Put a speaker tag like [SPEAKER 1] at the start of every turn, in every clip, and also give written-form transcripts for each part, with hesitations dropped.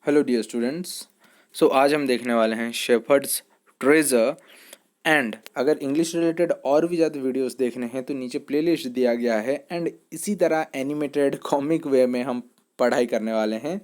[SPEAKER 1] Hello dear students. आज हम देखने वाले हैं शेफर्ड्स ट्रेजर। एंड अगर इंग्लिश रिलेटेड और भी ज़्यादा वीडियोस देखने हैं तो नीचे प्लेलिस्ट दिया गया है। एंड इसी तरह एनिमेटेड कॉमिक वे में हम पढ़ाई करने वाले हैं।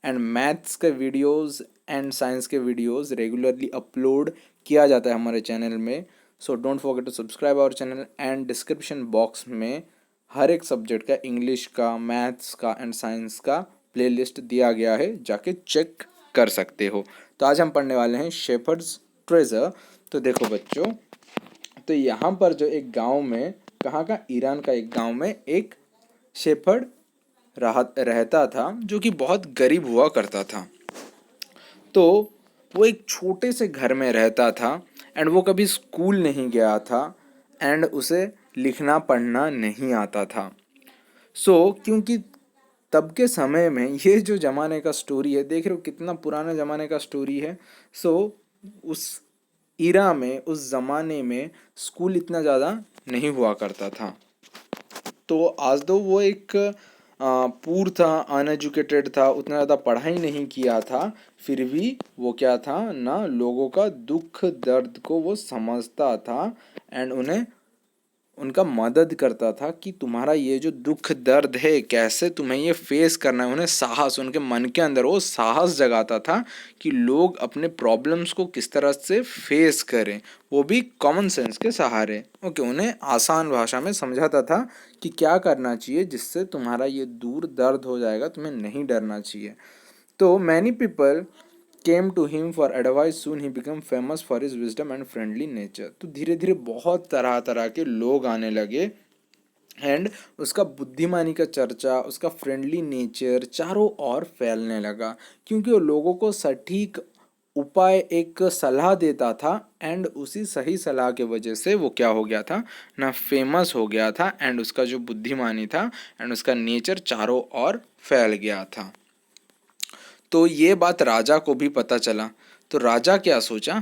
[SPEAKER 1] एंड मैथ्स के वीडियोस एंड साइंस के वीडियोस रेगुलरली अपलोड किया जाता है हमारे चैनल में। So don't forget to subscribe our channel. And description box में हर एक सब्जेक्ट का, इंग्लिश का, मैथ्स का एंड साइंस का प्लेलिस्ट दिया गया है, जाके चेक कर सकते हो। तो आज हम पढ़ने वाले हैं शेफर्ड्स ट्रेजर। तो देखो बच्चों, तो यहाँ पर जो एक गांव में, कहाँ का, ईरान का एक गांव में एक शेफर्ड रहता था जो कि बहुत गरीब हुआ करता था। तो वो एक छोटे से घर में रहता था एंड वो कभी स्कूल नहीं गया था एंड उसे लिखना पढ़ना नहीं आता था। क्योंकि तब के समय में, ये जो ज़माने का स्टोरी है, देख रहे हो कितना पुराना ज़माने का स्टोरी है। उस इरा में, उस ज़माने में स्कूल इतना ज़्यादा नहीं हुआ करता था। तो आज दो वो एक पूर था, अनएजुकेटेड था, उतना ज़्यादा पढ़ाई नहीं किया था, फिर भी वो क्या था ना, लोगों का दुख दर्द को वो समझता था एंड उन्हें, उनका मदद करता था कि तुम्हारा ये जो दुख दर्द है, कैसे तुम्हें ये फेस करना है। उन्हें साहस, उनके मन के अंदर वो साहस जगाता था कि लोग अपने प्रॉब्लम्स को किस तरह से फेस करें, वो भी कॉमन सेंस के सहारे। उन्हें आसान भाषा में समझाता था कि क्या करना चाहिए जिससे तुम्हारा ये दूर दर्द हो जाएगा, तुम्हें नहीं डरना चाहिए। तो many people came to him for advice. Soon he became famous for his wisdom and friendly nature. तो धीरे धीरे बहुत तरह तरह के लोग आने लगे एंड उसका बुद्धिमानी का चर्चा, उसका फ्रेंडली नेचर चारों ओर फैलने लगा, क्योंकि वो लोगों को सटीक उपाय, एक सलाह देता था एंड उसी सही सलाह के वजह से वो क्या हो गया था ना, फेमस हो गया था। एंड उसका जो बुद्धिमानी था एंड उसका नेचर चारों ओर फैल गया था। तो ये बात राजा को भी पता चला। तो राजा क्या सोचा,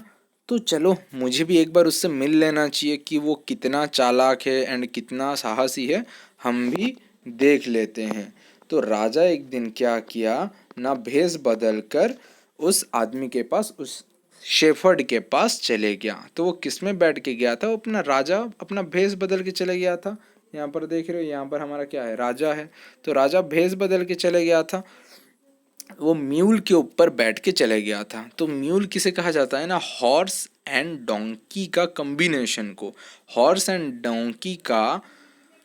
[SPEAKER 1] तो चलो मुझे भी एक बार उससे मिल लेना चाहिए कि वो कितना चालाक है एंड कितना साहसी है, हम भी देख लेते हैं। तो राजा एक दिन क्या किया ना, भेष बदल कर उस आदमी के पास, उस शेफर्ड के पास चले गया। तो वो किस में बैठ के गया था, वो अपना राजा, अपना भेष बदल के चले गया था। यहाँ पर देख रहे हो, यहाँ पर हमारा क्या है, राजा है। तो राजा भेष बदल के चले गया था, वो म्यूल के ऊपर बैठ के चले गया था। तो म्यूल किसे कहा जाता है ना, हॉर्स एंड डोंकी का कॉम्बिनेशन को, हॉर्स एंड डोंकी का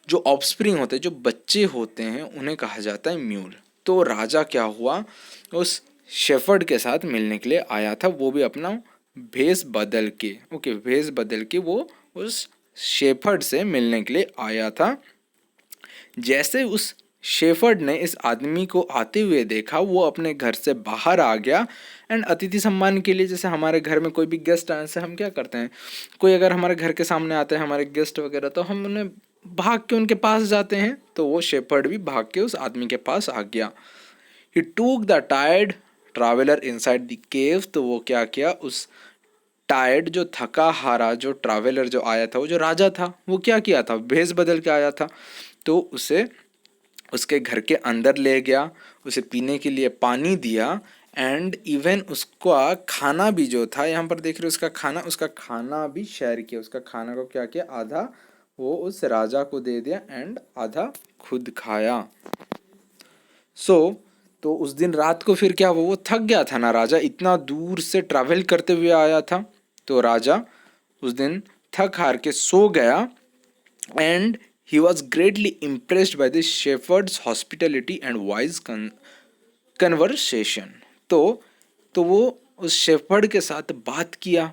[SPEAKER 1] जो ऑफस्प्रिंग होते हैं, जो बच्चे होते हैं, उन्हें कहा जाता है म्यूल। तो राजा क्या हुआ, उस शेफर्ड के साथ मिलने के लिए आया था, वो भी अपना भेष बदल के, भेष बदल के वो उस शेफर्ड से मिलने के लिए आया था। जैसे उस शेफर्ड ने इस आदमी को आते हुए देखा, वो अपने घर से बाहर आ गया एंड अतिथि सम्मान के लिए, जैसे हमारे घर में कोई भी गेस्ट आने से हम क्या करते हैं, कोई अगर हमारे घर के सामने आते हैं हमारे गेस्ट वगैरह, तो हम उन्हें भाग के उनके पास जाते हैं। तो वो शेफर्ड भी भाग के उस आदमी के पास आ गया। He took the tired traveller inside the cave. तो वो क्या किया, उस टायर्ड, जो थका हारा, जो ट्रैवलर जो आया था, वो जो राजा था, वो क्या किया था, भेष बदल के आया था। तो उसे उसके घर के अंदर ले गया, उसे पीने के लिए पानी दिया एंड इवन उसका खाना भी जो था, यहाँ पर देख रहे हो उसका खाना भी शेयर किया। उसका खाना को क्या किया, आधा वो उस राजा को दे दिया एंड आधा खुद खाया। तो उस दिन रात को फिर क्या हुआ, वो थक गया था ना, राजा इतना दूर से ट्रैवल करते हुए आया था। तो राजा उस दिन थक हार के सो गया and he was greatly impressed by the shepherd's hospitality and wise conversation. तो वो उस शेफर्ड के साथ बात किया।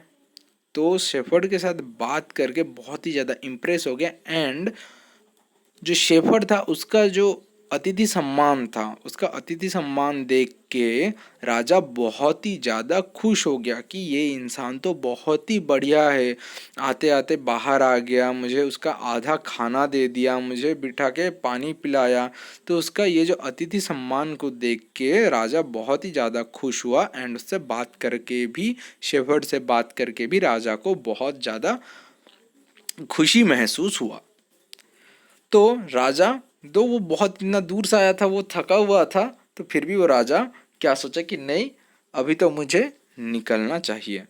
[SPEAKER 1] तो शेफर्ड के साथ बात करके बहुत ही ज़्यादा इम्प्रेस हो गया एंड जो शेफर्ड था, उसका जो अतिथि सम्मान था, उसका अतिथि सम्मान देख के राजा बहुत ही ज़्यादा खुश हो गया कि ये इंसान तो बहुत ही बढ़िया है, आते आते बाहर आ गया, मुझे उसका आधा खाना दे दिया, मुझे बिठा के पानी पिलाया। तो उसका ये जो अतिथि सम्मान को देख के राजा बहुत ही ज़्यादा खुश हुआ एंड उससे बात करके भी, शेफर्ड से बात करके भी राजा को बहुत ज़्यादा खुशी महसूस हुआ। तो राजा, दो वो बहुत इतना दूर से आया था, वो थका हुआ था, तो फिर भी वो राजा क्या सोचा कि नहीं, अभी तो मुझे निकलना चाहिए।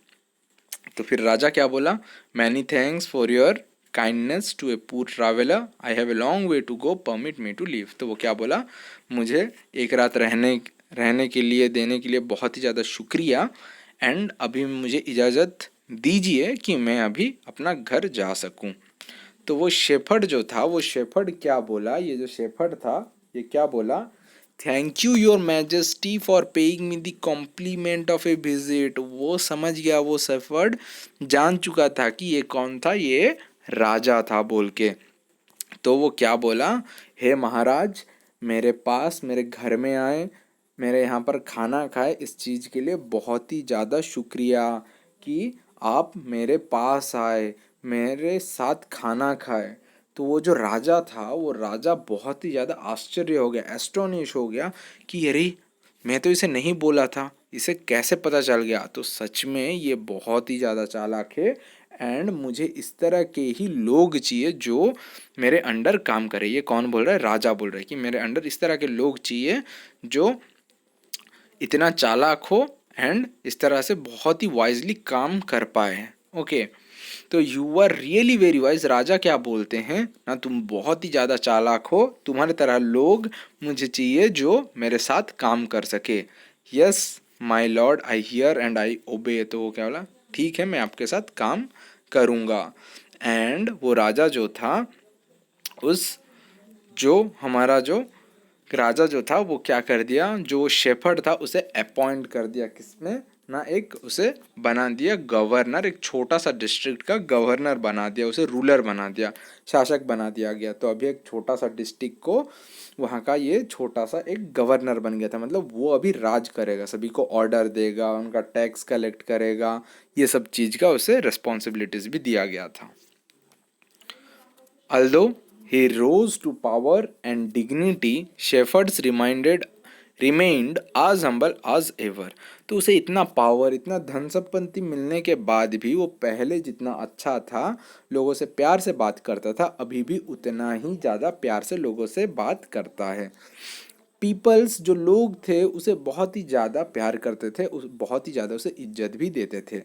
[SPEAKER 1] तो फिर राजा क्या बोला, many thanks for your kindness to a poor traveller, I have a long way to go, permit me to leave. तो वो क्या बोला, मुझे एक रात रहने के लिए देने के लिए बहुत ही ज़्यादा शुक्रिया, एंड अभी मुझे इजाज़त दीजिए कि मैं अभी अपना घर जा सकूं। तो वो शेफर्ड जो था, वो शेफर्ड क्या बोला, ये जो शेफर्ड था ये क्या बोला, thank you your majesty for paying me the compliment of a visit. वो समझ गया, वो शेफर्ड जान चुका था कि ये कौन था, ये राजा था बोल के। तो वो क्या बोला, हे महाराज, मेरे पास मेरे घर में आए, मेरे यहाँ पर खाना खाए, इस चीज़ के लिए बहुत ही ज़्यादा शुक्रिया कि आप मेरे पास आए, मेरे साथ खाना खाए। तो वो जो राजा था, वो राजा बहुत ही ज़्यादा आश्चर्य हो गया, एस्टोनिश हो गया कि अरे मैं तो इसे नहीं बोला था, इसे कैसे पता चल गया। तो सच में ये बहुत ही ज़्यादा चालाक है, एंड मुझे इस तरह के ही लोग चाहिए जो मेरे अंडर काम करे। ये कौन बोल रहा है, राजा बोल रहा है कि मेरे अंडर इस तरह के लोग चाहिए जो इतना चालाक हो एंड इस तरह से बहुत ही वाइजली काम कर पाए। ओके, तो you are really very wise. राजा क्या बोलते हैं ना, तुम बहुत ही ज़्यादा चालाक हो, तुम्हारे तरह लोग मुझे चाहिए जो मेरे साथ काम कर सके। Yes my lord, I hear and I obey. तो वो क्या बोला, ठीक है मैं आपके साथ काम करूँगा। एंड वो राजा जो था, उस जो हमारा जो राजा जो था वो क्या कर दिया, जो शेफर्ड था उसे अपॉइंट कर दिया, किसमें ना, एक उसे बना दिया गवर्नर, एक छोटा सा डिस्ट्रिक्ट का गवर्नर बना दिया, उसे रूलर बना दिया, शासक बना दिया गया। तो अभी एक छोटा सा डिस्ट्रिक्ट को वहाँ का ये छोटा सा एक गवर्नर बन गया था, मतलब वो अभी राज करेगा, सभी को ऑर्डर देगा, उनका टैक्स कलेक्ट करेगा, ये सब चीज़ का उसे रिस्पॉन्सिबिलिटीज भी दिया गया था। Although he rose to power and dignity, Shepherds remained as humble as ever. तो उसे इतना पावर, इतना धन संपत्ति मिलने के बाद भी वो पहले जितना अच्छा था, लोगों से प्यार से बात करता था, अभी भी उतना ही ज़्यादा प्यार से लोगों से बात करता है। पीपल्स जो लोग थे उसे बहुत ही ज़्यादा प्यार करते थे, बहुत ही ज़्यादा उसे इज्जत भी देते थे।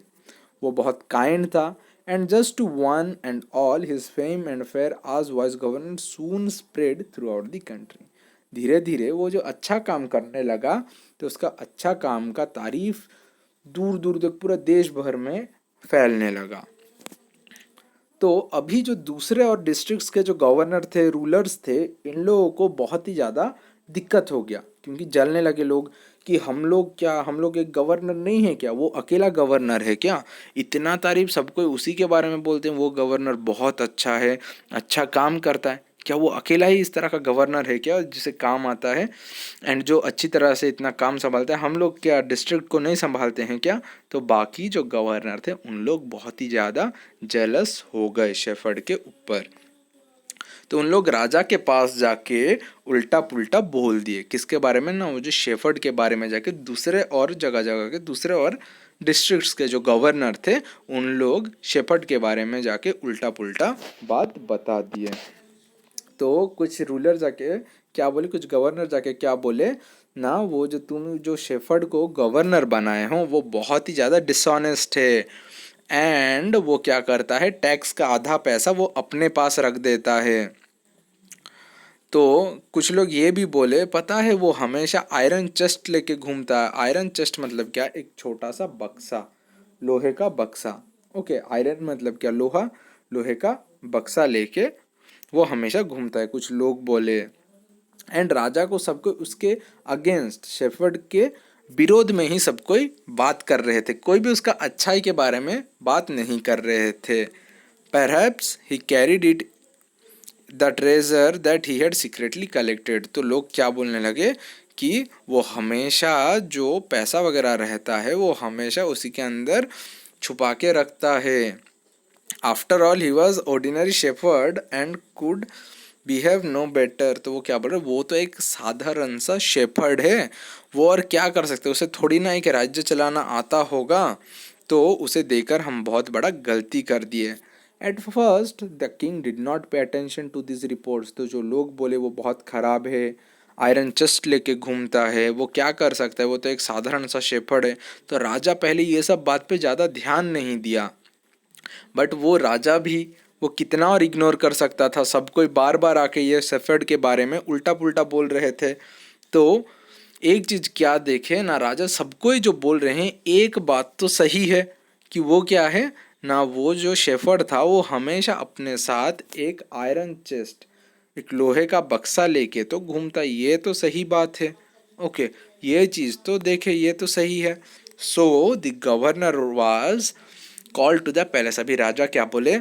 [SPEAKER 1] वो बहुत काइंड था, and just to one and all his fame and fair as wise governor soon spread through the country. धीरे धीरे वो जो अच्छा काम करने लगा, तो उसका अच्छा काम का तारीफ दूर दूर तक पूरा देश भर में फैलने लगा। तो अभी जो दूसरे और डिस्ट्रिक्ट्स के जो गवर्नर थे, रूलर्स थे, इन लोगों को बहुत ही ज़्यादा दिक्कत हो गया, क्योंकि जलने लगे लोग कि हम लोग क्या, हम लोग एक गवर्नर नहीं है क्या, वो अकेला गवर्नर है क्या, इतना तारीफ सब कोई उसी के बारे में बोलते हैं, वो गवर्नर बहुत अच्छा है, अच्छा काम करता है, क्या वो अकेला ही इस तरह का गवर्नर है क्या जिसे काम आता है एंड जो अच्छी तरह से इतना काम संभालता है, हम लोग क्या डिस्ट्रिक्ट को नहीं संभालते हैं क्या। तो बाकी जो गवर्नर थे उन लोग बहुत ही ज़्यादा जेलस हो गए शेफर्ड के ऊपर। तो उन लोग राजा के पास जाके उल्टा पुल्टा बोल दिए, किसके बारे में ना, वो जो शेफर्ड के बारे में जाके दूसरे और जगह जगह के दूसरे और डिस्ट्रिक्ट्स के जो गवर्नर थे उन लोग शेफर्ड के बारे में जाके उल्टा पुल्टा बात बता दिए। तो कुछ रूलर जाके क्या बोले, कुछ गवर्नर जाके क्या बोले ना, वो जो तुम जो शेफर्ड को गवर्नर बनाए हो वो बहुत ही ज़्यादा डिसऑनेस्ट है, एंड वो क्या करता है, टैक्स का आधा पैसा वो अपने पास रख देता है। तो कुछ लोग ये भी बोले, पता है वो हमेशा आयरन चेस्ट लेके घूमता है। आयरन चेस्ट मतलब क्या, एक छोटा सा बक्सा, लोहे का बक्सा। ओके, आयरन मतलब क्या, लोहा, लोहे का बक्सा लेके वो हमेशा घूमता है, कुछ लोग बोले। एंड राजा को सब कोई उसके अगेंस्ट, शेफर्ड के विरोध में ही सब कोई बात कर रहे थे, कोई भी उसका अच्छाई के बारे में बात नहीं कर रहे थे। Perhaps he carried it the treasure that he had secretly collected. तो लोग क्या बोलने लगे कि वो हमेशा जो पैसा वगैरह रहता है वो हमेशा उसी के अंदर छुपा के रखता है। After all he was ordinary shepherd and could behave no better. तो वो क्या बोल रहे, वो तो एक साधारण सा शेफर्ड है, वो और क्या कर सकते, उसे थोड़ी ना एक राज्य चलाना आता होगा, तो उसे देकर हम बहुत बड़ा गलती कर दिए। At first the king did not pay attention to this reports. तो जो लोग बोले वो बहुत ख़राब है, आयरन चेस्ट लेके घूमता है, वो क्या कर सकता है, वो तो एक साधारण सा शेफर्ड है। तो राजा पहले ये सब बात पे ज़्यादा ध्यान नहीं दिया, बट वो राजा भी वो कितना और इग्नोर कर सकता था। सब कोई बार बार आके ये शेफर्ड के बारे में उल्टा पुल्टा बोल रहे थे। तो एक चीज़ क्या देखे ना, राजा सबको ही जो बोल रहे हैं एक बात तो सही है कि वो क्या है ना, वो जो शेफर्ड था वो हमेशा अपने साथ एक आयरन चेस्ट, एक लोहे का बक्सा लेके तो घूमता, ये तो सही बात है। ओके, ये चीज़ तो देखे, ये तो सही है। So the governor was call to the palace. अभी राजा क्या बोले,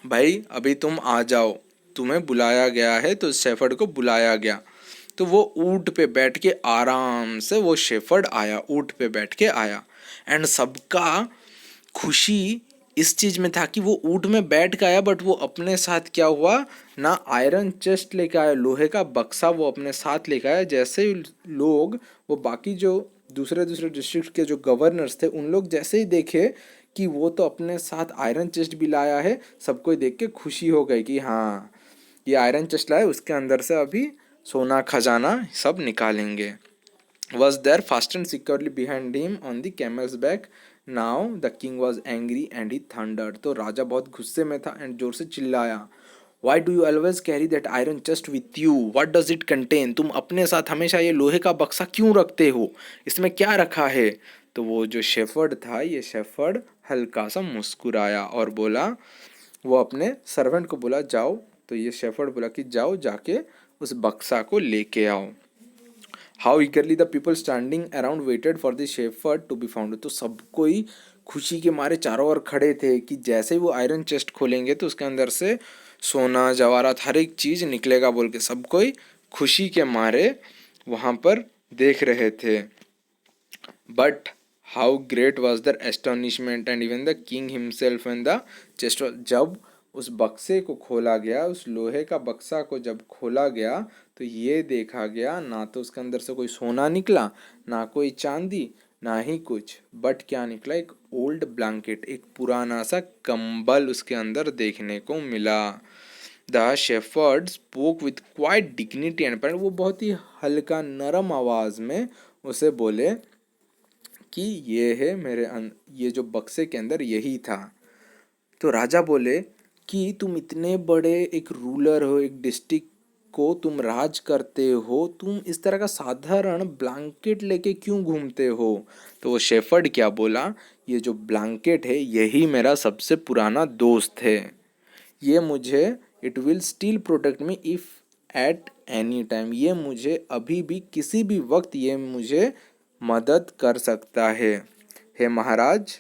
[SPEAKER 1] भाई अभी तुम आ जाओ, तुम्हें बुलाया गया है। तो शेफर्ड को बुलाया गया, तो वो ऊँट पे बैठ के आराम से वो शेफर्ड आया, ऊँट पे बैठ के आया। एंड सबका खुशी इस चीज़ में था कि वो ऊँट में बैठ के आया, बट वो अपने साथ क्या हुआ ना, आयरन चेस्ट लेके आया, लोहे का बक्सा वो अपने साथ लेके आया। जैसे ही लोग, वो बाकी जो दूसरे दूसरे डिस्ट्रिक्ट के जो गवर्नर्स थे, उन लोग जैसे ही देखे कि वो तो अपने साथ आयरन चेस्ट भी लाया है, सबको देख के खुशी हो गई कि हाँ ये आयरन चेस्ट लाया, उसके अंदर से अभी सोना खजाना सब निकालेंगे। Was there fast and securely behind him on the camel's back. Now the king was angry and he thundered. तो राजा बहुत गुस्से में था एंड जोर से चिल्लाया, Why do you always carry that iron chest with you? What does it contain? तुम अपने साथ हमेशा ये लोहे का बक्सा क्यों रखते हो? इसमें क्या रखा है? तो वो जो शेफर्ड था, ये शेफर्ड हल्का सा मुस्कुराया और बोला, वो अपने सर्वेंट को बोला जाओ। तो ये शेफर्ड बोला कि जाओ जाके उस बक्सा को लेके आओ। How eagerly the people standing around waited for the shepherd to be found. तो सब कोई खुशी के मारे चारों ओर खड़े थे कि जैसे ही वो आयरन चेस्ट खोलेंगे तो उसके अंदर से सोना जवाहरात हर एक चीज़ निकलेगा बोल के सब कोई खुशी के मारे वहाँ पर देख रहे थे। But how great was their astonishment and even the king himself and the chest. जब उस बक्से को खोला गया, उस लोहे का बक्सा को जब खोला गया, तो ये देखा गया ना तो उसके अंदर से कोई सोना निकला, ना कोई चांदी, ना ही कुछ, बट क्या निकला, एक ओल्ड ब्लैंकेट, एक पुराना सा कंबल उसके अंदर देखने को मिला। The shepherd spoke with quite dignity and pride. वो बहुत ही हल्का नरम आवाज में उसे बोले कि ये है मेरे ये जो बक्से के अंदर यही था। तो राजा बोले कि तुम इतने बड़े एक रूलर हो, एक डिस्ट्रिक्ट को तुम राज करते हो, तुम इस तरह का साधारण ब्लैंकेट लेके क्यों घूमते हो? तो वो शेफर्ड क्या बोला, ये जो ब्लैंकेट है यही मेरा सबसे पुराना दोस्त है, ये मुझे, it will still protect me if at any time, ये मुझे अभी भी किसी भी वक्त ये मुझे मदद कर सकता है। हे महाराज,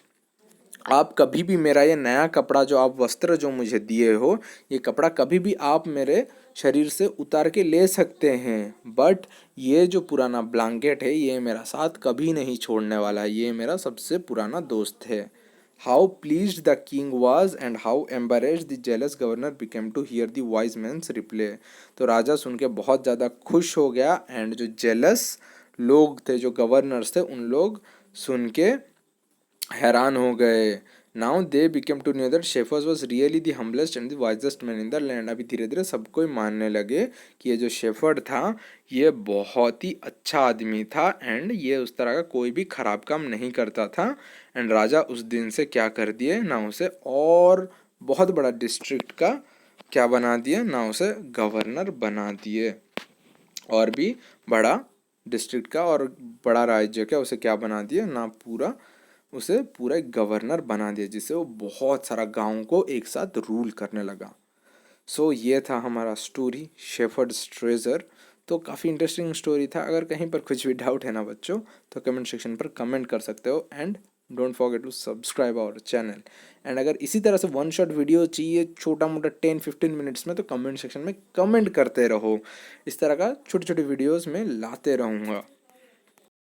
[SPEAKER 1] आप कभी भी मेरा ये नया कपड़ा जो आप वस्त्र जो मुझे दिए हो, ये कपड़ा कभी भी आप मेरे शरीर से उतार के ले सकते हैं, बट ये जो पुराना ब्लैंकेट है ये मेरा साथ कभी नहीं छोड़ने वाला है, ये मेरा सबसे पुराना दोस्त है। How pleased the king was and how embarrassed the jealous governor became to hear the wise man's reply. तो राजा सुन के बहुत ज़्यादा खुश हो गया एंड जो जेलस लोग थे, जो गवर्नर्स थे, उन लोग सुन के हैरान हो गए। Now they became to knew that shepherd was really the humblest and the wisest man in the land. अभी धीरे धीरे सबको ही मानने लगे कि ये जो शेफर्ड था ये बहुत ही अच्छा आदमी था एंड ये उस तरह का कोई भी खराब काम नहीं करता था। एंड राजा उस दिन से क्या कर दिए ना, उसे और बहुत बड़ा डिस्ट्रिक्ट का क्या बना दिए ना, उसे गवर्नर बना दिए, और भी बड़ा डिस्ट्रिक्ट का और बड़ा राज्य का उसे क्या बना दिया ना, पूरा उसे पूरा एक गवर्नर बना दिया, जिससे वो बहुत सारा गाँव को एक साथ रूल करने लगा। सो ये था हमारा स्टोरी शेफर्ड्स ट्रेजर। तो काफ़ी इंटरेस्टिंग स्टोरी था। अगर कहीं पर कुछ भी डाउट है ना बच्चों, तो कमेंट सेक्शन पर कमेंट कर सकते हो and don't forget to subscribe our channel. And अगर इसी तरह से वन शॉट वीडियो चाहिए छोटा मोटा 10-15 मिनट्स में, तो कमेंट सेक्शन में कमेंट करते रहो। इस तरह का छोटी छोटी वीडियोज़ में लाते रहूँगा।